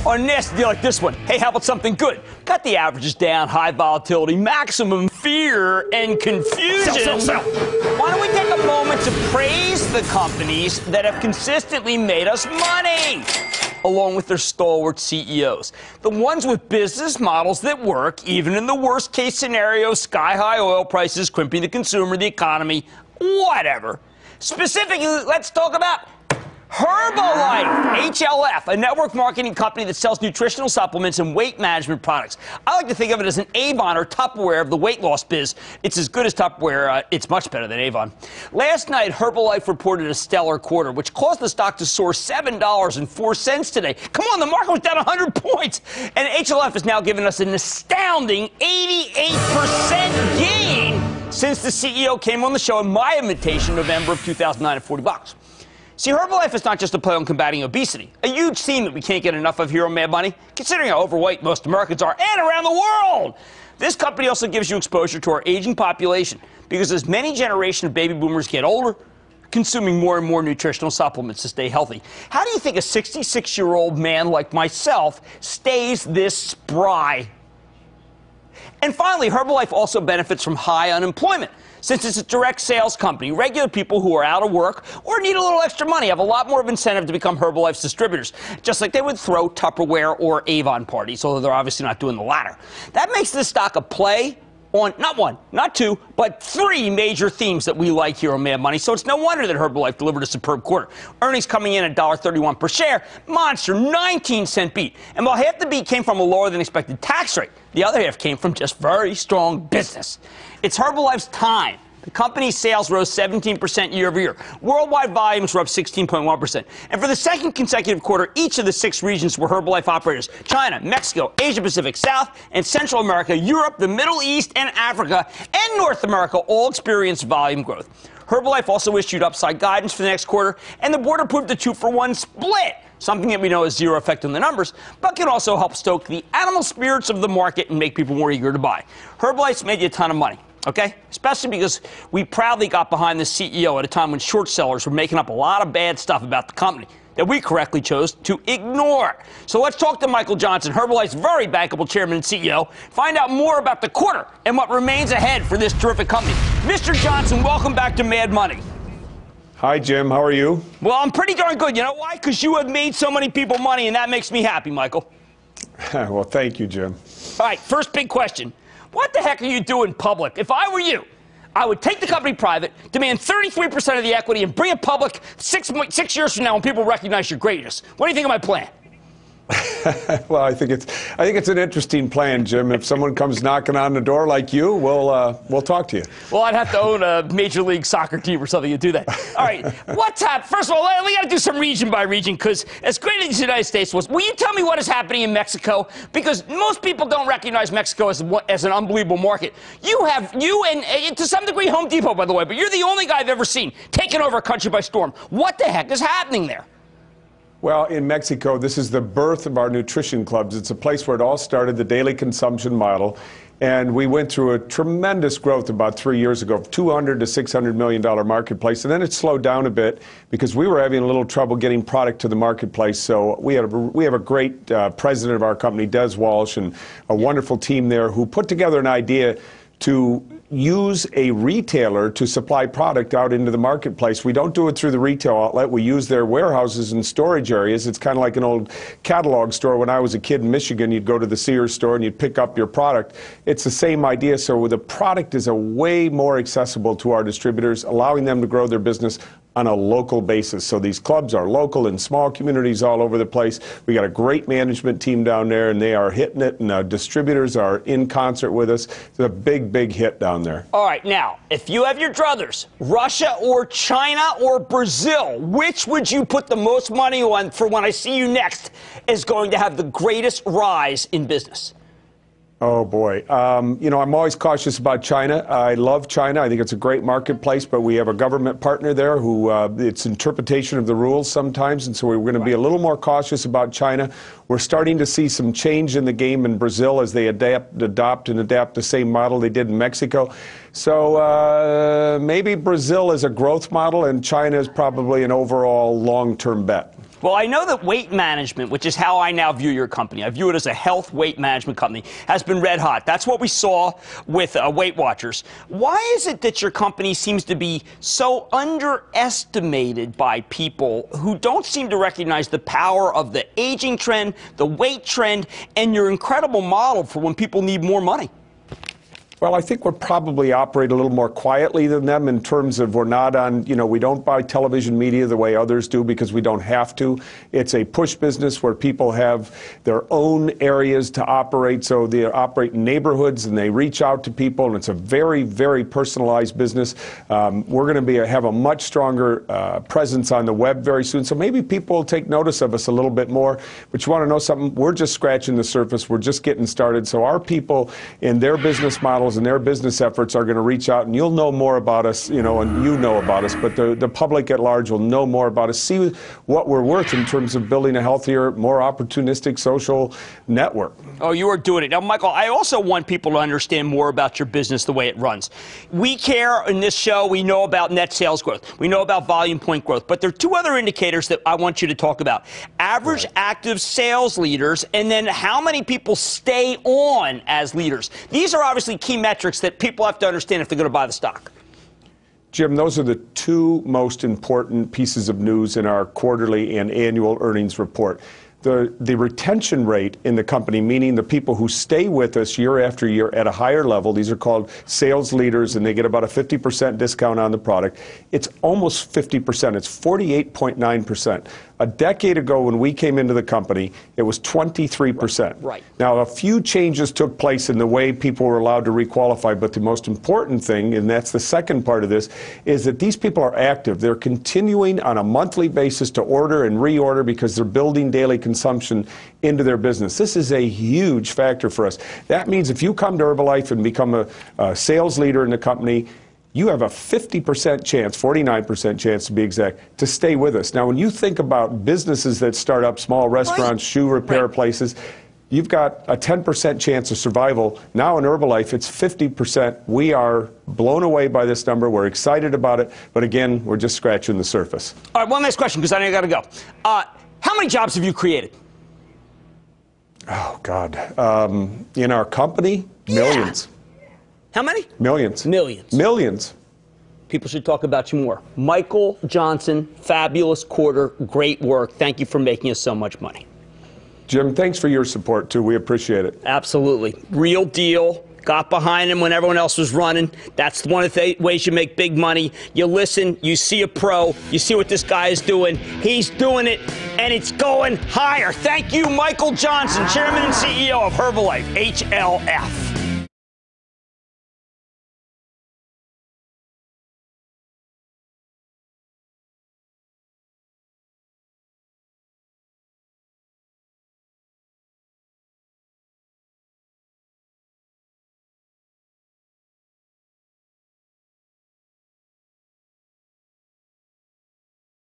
On a nasty deal like this one, hey, how about something good? Got the averages down, high volatility, maximum fear and confusion. Sell. Why don't we take a moment to praise the companies that have consistently made us money, along with their stalwart CEOs. The ones with business models that work, even in the worst case scenario, sky-high oil prices, crimping the consumer, the economy, whatever. Specifically, let's talk about Herbalife, HLF, a network marketing company that sells nutritional supplements and weight management products. I like to think of it as an Avon or Tupperware of the weight loss biz. It's as good as Tupperware. It's much better than Avon. Last night, Herbalife reported a stellar quarter, which caused the stock to soar $7.04 today. Come on, the market was down 100 points. And HLF has now given us an astounding 88% gain since the CEO came on the show in my invitation in November of 2009 at $40. See, Herbalife is not just a play on combating obesity, a huge theme that we can't get enough of here on Mad Money, considering how overweight most Americans are and around the world. This company also gives you exposure to our aging population, because as many generations of baby boomers get older, consuming more and more nutritional supplements to stay healthy. How do you think a 66-year-old man like myself stays this spry? And finally, Herbalife also benefits from high unemployment. Since it's a direct sales company, regular people who are out of work or need a little extra money have a lot more of incentive to become Herbalife's distributors, just like they would throw Tupperware or Avon parties, although they're obviously not doing the latter. That makes this stock a play on not one, not two, but three major themes that we like here on Mad Money, so it's no wonder that Herbalife delivered a superb quarter. Earnings coming in at $1.31 per share, monster 19-cent beat. And while half the beat came from a lower than expected tax rate, the other half came from just very strong business. It's Herbalife's time. The company's sales rose 17% year over year. Worldwide volumes were up 16.1%. And for the second consecutive quarter, each of the 6 regions were Herbalife operators: China, Mexico, Asia Pacific, South and Central America, Europe, the Middle East and Africa, and North America all experienced volume growth. Herbalife also issued upside guidance for the next quarter, and the board approved a 2-for-1 split, something that we know has zero effect on the numbers, but can also help stoke the animal spirits of the market and make people more eager to buy. Herbalife's made you a ton of money. Okay? Especially because we proudly got behind the CEO at a time when short sellers were making up a lot of bad stuff about the company that we correctly chose to ignore. So let's talk to Michael Johnson, Herbalife's very bankable chairman and CEO, find out more about the quarter and what remains ahead for this terrific company. Mr. Johnson, welcome back to Mad Money. Hi, Jim. How are you? Well, I'm pretty darn good. You know why? Because you have made so many people money, and that makes me happy, Michael. Well, thank you, Jim. All right, first big question. What the heck are you doing public? If I were you, I would take the company private, demand 33% of the equity, and bring it public 6 years from now when people recognize your greatness. What do you think of my plan? Well, I think it's an interesting plan, Jim. If someone comes knocking on the door like you, we'll talk to you. Well, I'd have to own a Major League Soccer team or something to do that. All right, what's happening? First of all, we got to do some region by region, because as great as the United States was, will you tell me what is happening in Mexico? Because most people don't recognize Mexico as an unbelievable market. You and to some degree Home Depot, by the way, but you're the only guy I've ever seen taking over a country by storm. What the heck is happening there? Well, in Mexico, this is the birth of our nutrition clubs. It's a place where it all started, the daily consumption model. And we went through a tremendous growth about 3 years ago, $200 to $600 million marketplace. And then it slowed down a bit because we were having a little trouble getting product to the marketplace. So we have a great president of our company, Des Walsh, and a wonderful team there who put together an idea to use a retailer to supply product out into the marketplace. We don't do it through the retail outlet. We use their warehouses and storage areas. It's kind of like an old catalog store. When I was a kid in Michigan, you'd go to the Sears store and you'd pick up your product. It's the same idea. So the product is a way more accessible to our distributors, allowing them to grow their business on a local basis. So these clubs are local in small communities all over the place. We got a great management team down there, and they are hitting it, and distributors are in concert with us. It's a big, big hit down there. All right, now, if you have your druthers, Russia or China or Brazil, which would you put the most money on for when I see you next is going to have the greatest rise in business? Oh, boy. You know, I'm always cautious about China. I love China. I think it's a great marketplace, but we have a government partner there who it's interpretation of the rules sometimes, and so we're going to be a little more cautious about China. We're starting to see some change in the game in Brazil as they adopt the same model they did in Mexico. So maybe Brazil is a growth model, and China is probably an overall long-term bet. Well, I know that weight management, which is how I now view your company, I view it as a health weight management company, has been red hot. That's what we saw with Weight Watchers. Why is it that your company seems to be so underestimated by people who don't seem to recognize the power of the aging trend, the weight trend, and your incredible model for when people need more money? Well, I think we're probably operate a little more quietly than them in terms of we're not on, we don't buy television media the way others do because we don't have to. It's a push business where people have their own areas to operate. So they operate in neighborhoods and they reach out to people, and it's a very, very personalized business. We're going to have a much stronger presence on the web very soon. So maybe people will take notice of us a little bit more. But you want to know something? We're just scratching the surface. We're just getting started. So our people in their business model and their business efforts are going to reach out, and you'll know more about us, and you know about us, but the public at large will know more about us, see what we're worth in terms of building a healthier, more opportunistic social network. Oh, you are doing it. Now, Michael, I also want people to understand more about your business, the way it runs. We care in this show, we know about net sales growth, we know about volume point growth, but there are two other indicators that I want you to talk about. Average active sales leaders, and then how many people stay on as leaders. These are obviously key metrics that people have to understand if they're going to buy the stock. Jim, those are the two most important pieces of news in our quarterly and annual earnings report. The retention rate in the company, meaning the people who stay with us year after year at a higher level, these are called sales leaders, and they get about a 50% discount on the product. It's almost 50%. It's 48.9%. A decade ago, when we came into the company, it was 23%. Right. Now, a few changes took place in the way people were allowed to requalify, but the most important thing, and that's the second part of this, is that these people are active. They're continuing on a monthly basis to order and reorder because they're building daily consumption into their business. This is a huge factor for us. That means if you come to Herbalife and become a sales leader in the company, you have a 50% chance, 49% chance to be exact, to stay with us. Now, when you think about businesses that start up, small restaurants, shoe repair places, you've got a 10% chance of survival. Now in Herbalife, it's 50%. We are blown away by this number. We're excited about it. But again, we're just scratching the surface. All right, one last question, because I know you got to go. How many jobs have you created? Oh, God. In our company, millions. How many? Millions. Millions. Millions. People should talk about you more. Michael Johnson, fabulous quarter, great work. Thank you for making us so much money. Jim, thanks for your support, too. We appreciate it. Absolutely. Real deal. Got behind him when everyone else was running. That's one of the ways you make big money. You listen, you see a pro, you see what this guy is doing. He's doing it, and it's going higher. Thank you, Michael Johnson, Chairman and CEO of Herbalife, HLF.